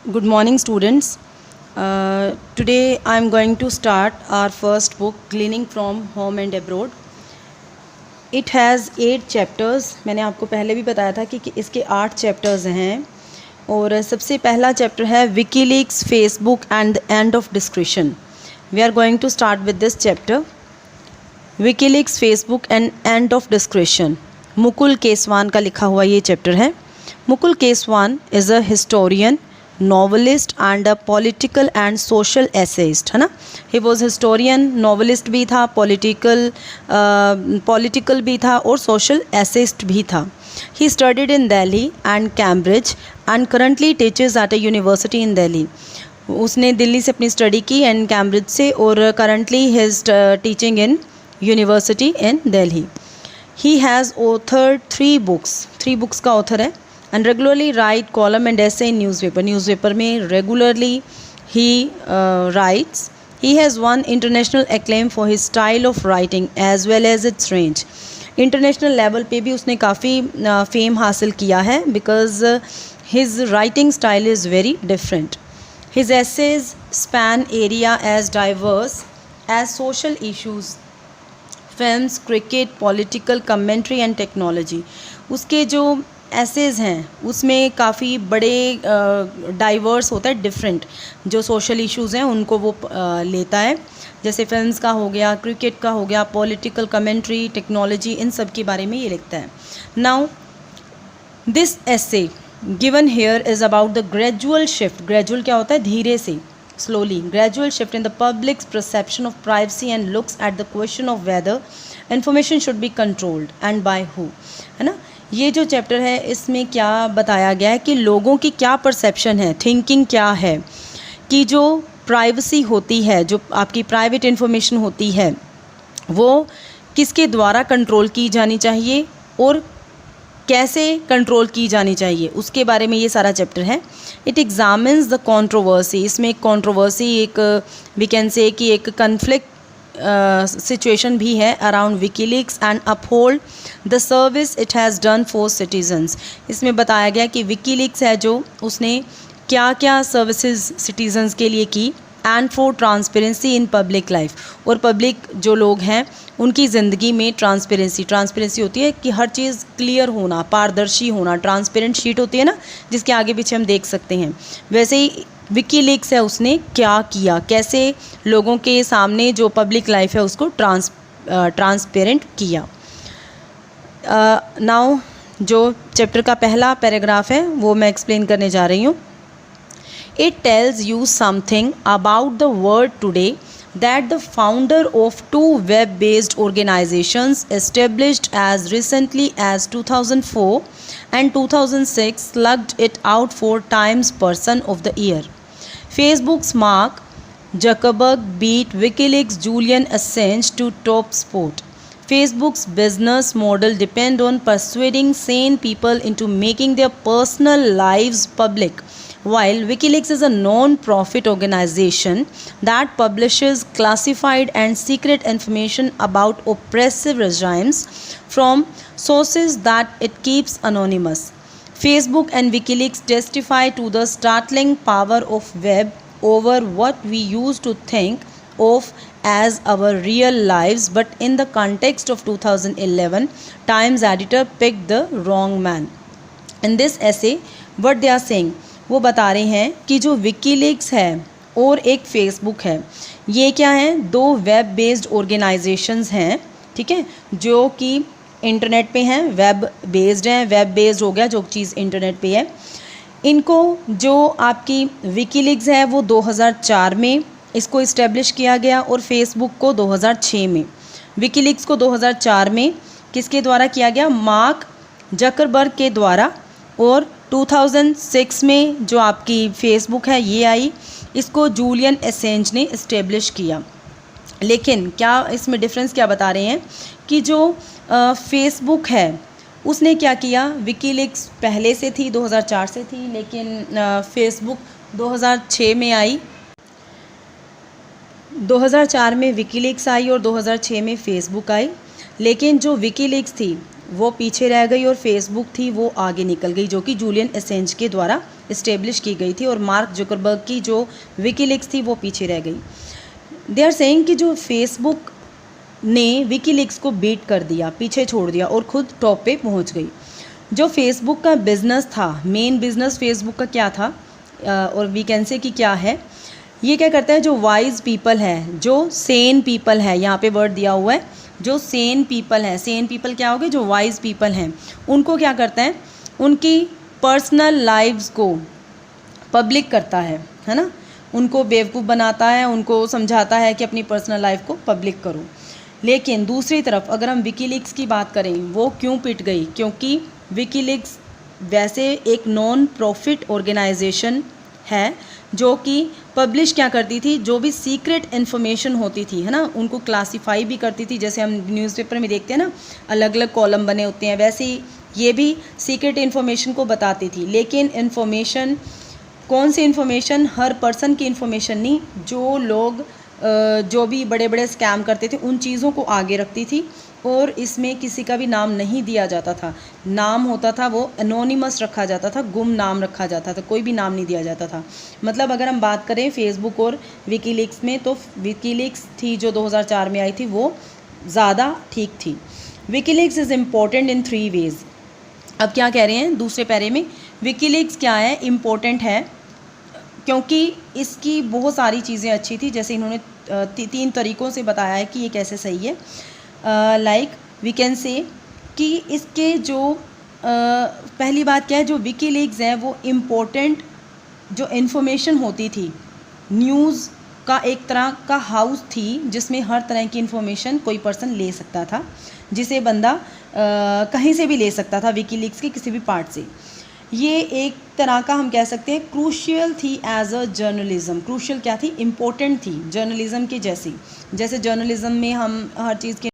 Good morning, students. Today I am going to start our first book, Gleaning from Home and Abroad. It has 8 chapters. मैंने आपको पहले भी बताया था कि इसके 8 चैप्टर्स हैं और सबसे पहला चैप्टर है WikiLeaks, Facebook and the end of description. We are going to start with this chapter. WikiLeaks, Facebook and end of description. Mukul Kesavan का लिखा हुआ ये चैप्टर है. Mukul Kesavan is a historian, novelist and a political and social essayist, है ना. He was historian, novelist भी था, political भी था और सोशल एसेइस्ट भी था. He studied in Delhi and Cambridge and currently teaches at a university in Delhi. उसने दिल्ली से अपनी स्टडी की एंड कैम्ब्रिज से, और करंटली ही is teaching in university in Delhi. He has authored 3 books का ऑथर है. And regularly write column and essays in newspaper में regularly he writes. He has won international acclaim for his style of writing as well as its range. International level पे भी उसने काफ़ी fame हासिल किया है because his writing style is very different. His essays span area as diverse as social issues, films, cricket, political commentary and technology. उसके जो essays हैं उसमें काफ़ी बड़े डाइवर्स होता है, डिफरेंट जो सोशल इश्यूज़ हैं उनको वो लेता है. जैसे फिल्म्स का हो गया, क्रिकेट का हो गया, पॉलिटिकल कमेंट्री, टेक्नोलॉजी, इन सब के बारे में ये लिखता है. Now this essay given here is about the gradual shift. Gradual क्या होता है? धीरे से, slowly, gradual shift in the public's perception of privacy and looks at the question of whether information should be controlled and by who, है ना. ये जो chapter है इसमें क्या बताया गया है कि लोगों की क्या परसेप्शन है, थिंकिंग क्या है कि जो प्राइवेसी होती है, जो आपकी प्राइवेट इन्फॉर्मेशन होती है, वो किसके द्वारा कंट्रोल की जानी चाहिए और कैसे कंट्रोल की जानी चाहिए, उसके बारे में ये सारा चैप्टर है. It examines the controversy. इसमें एक कंट्रोवर्सी, एक वी कैन से कि एक कन्फ्लिक्ट सिचुएशन भी है around WikiLeaks and uphold the service it has done for citizens. इसमें बताया गया कि विकीलीक्स है जो उसने क्या क्या सर्विसेज सिटीजन्स के लिए की, and for transparency in public life, और पब्लिक जो लोग हैं उनकी ज़िंदगी में ट्रांसपेरेंसी होती है कि हर चीज़ क्लियर होना, पारदर्शी होना. ट्रांसपेरेंट शीट होती है ना जिसके आगे पीछे हम देख सकते हैं. वैसे ही विकीलीक्स है उसने क्या किया, कैसे लोगों के सामने जो पब्लिक लाइफ है उसको ट्रांसपेरेंट किया. नाउ जो चैप्टर का पहला पैराग्राफ है वो मैं एक्सप्लेन करने जा रही हूँ. It tells you something about the world today that the founder of 2 web-based organizations established as recently as 2004 and 2006 slugged it out for Times Person of the Year. Facebook's Mark Zuckerberg beat WikiLeaks' Julian Assange to top spot. Facebook's business model depends on persuading sane people into making their personal lives public, while WikiLeaks is a non-profit organization that publishes classified and secret information about oppressive regimes from sources that it keeps anonymous. Facebook and WikiLeaks testify to the startling power of web over what we used to think of as our real lives, but in the context of 2011, Times editor picked the wrong man. In this essay, what they are saying, वो बता रहे हैं कि जो WikiLeaks है और एक Facebook है, ये क्या हैं? 2 वेब बेस्ड ऑर्गेनाइजेशंस हैं, ठीक है, जो कि इंटरनेट पे हैं, वेब बेस्ड हैं. वेब बेस्ड हो गया जो चीज़ इंटरनेट पे है. इनको जो आपकी विकीलीक्स है वो 2004 में इसको इस्टेब्लिश किया गया और फेसबुक को 2006 में. विकीलीक्स को 2004 में किसके द्वारा किया गया? मार्क जकरबर्ग के द्वारा. और 2006 में जो आपकी फेसबुक है ये आई, इसको जूलियन एसेंज ने इस्टेब्लिश किया. लेकिन क्या इसमें डिफरेंस क्या बता रहे हैं कि जो फेसबुक है उसने क्या किया, विकीलीक्स पहले से थी, 2004 से थी, लेकिन फेसबुक 2006 में आई. 2004 में विकीलीक्स आई और 2006 में फेसबुक आई. लेकिन जो विकीलीक्स थी वो पीछे रह गई और फेसबुक थी वो आगे निकल गई, जो कि जूलियन एसेंज के द्वारा इस्टेब्लिश की गई थी और मार्क जुकरबर्ग की जो विकीलीक्स थी वो पीछे रह गई। दे आर सेइंग कि जो फेसबुक ने विकीलीक्स को बीट कर दिया, पीछे छोड़ दिया और ख़ुद टॉप पे पहुंच गई। जो फेसबुक का बिज़नेस था, मेन बिज़नेस फेसबुक का क्या था और वी कैन से कि क्या है, ये क्या करता है, जो वाइज पीपल है, जो सेन पीपल है, यहाँ पे वर्ड दिया हुआ है, जो सेन पीपल है, सेन पीपल क्या हो गए, जो वाइज पीपल हैं, उनको क्या करता है, उनकी पर्सनल लाइव्स को पब्लिक करता है ना, उनको बेवकूफ़ बनाता है, उनको समझाता है कि अपनी पर्सनल लाइफ को पब्लिक करो। लेकिन दूसरी तरफ अगर हम विकीलीक्स की बात करें, वो क्यों पिट गई, क्योंकि विकीलीक्स वैसे एक नॉन प्रॉफिट ऑर्गेनाइजेशन है जो कि पब्लिश क्या करती थी, जो भी सीक्रेट इन्फॉर्मेशन होती थी, है ना, उनको क्लासीफाई भी करती थी। जैसे हम न्यूज़पेपर में देखते हैं ना, अलग अलग कॉलम बने होते हैं, वैसे ही ये भी सीक्रेट इन्फॉर्मेशन को बताती थी। लेकिन इन्फॉर्मेशन, कौन सी इन्फॉर्मेशन, हर पर्सन की इन्फॉर्मेशन नहीं, जो लोग जो भी बड़े बड़े स्कैम करते थे उन चीज़ों को आगे रखती थी और इसमें किसी का भी नाम नहीं दिया जाता था। नाम होता था वो एनोनिमस रखा जाता था, गुम नाम रखा जाता था, कोई भी नाम नहीं दिया जाता था। मतलब अगर हम बात करें फेसबुक और विकीलीक्स में, तो विकीलीक्स थी जो 2004 में आई थी, वो ज़्यादा ठीक थी। WikiLeaks is important in 3 ways. अब क्या कह रहे हैं दूसरे पैरे में, विकीलीक्स क्या है, इम्पोर्टेंट है क्योंकि इसकी बहुत सारी चीज़ें अच्छी थी। जैसे इन्होंने 3 तरीक़ों से बताया है कि ये कैसे सही है। लाइक वी कैन से कि इसके जो पहली बात क्या है, जो विकीलीक्स है वो इम्पोर्टेंट जो इन्फॉर्मेशन होती थी, न्यूज़ का एक तरह का हाउस थी जिसमें हर तरह की इन्फॉर्मेशन कोई पर्सन ले सकता था, जिसे बंदा कहीं से भी ले सकता था विकीलीक्स के किसी भी पार्ट से। ये एक तरह का हम कह सकते हैं क्रूशियल थी एज अ जर्नलिज़म। क्रूशियल क्या थी, इम्पोर्टेंट थी जर्नलिज़म के जैसे जर्नलिज़म में हम हर चीज़ की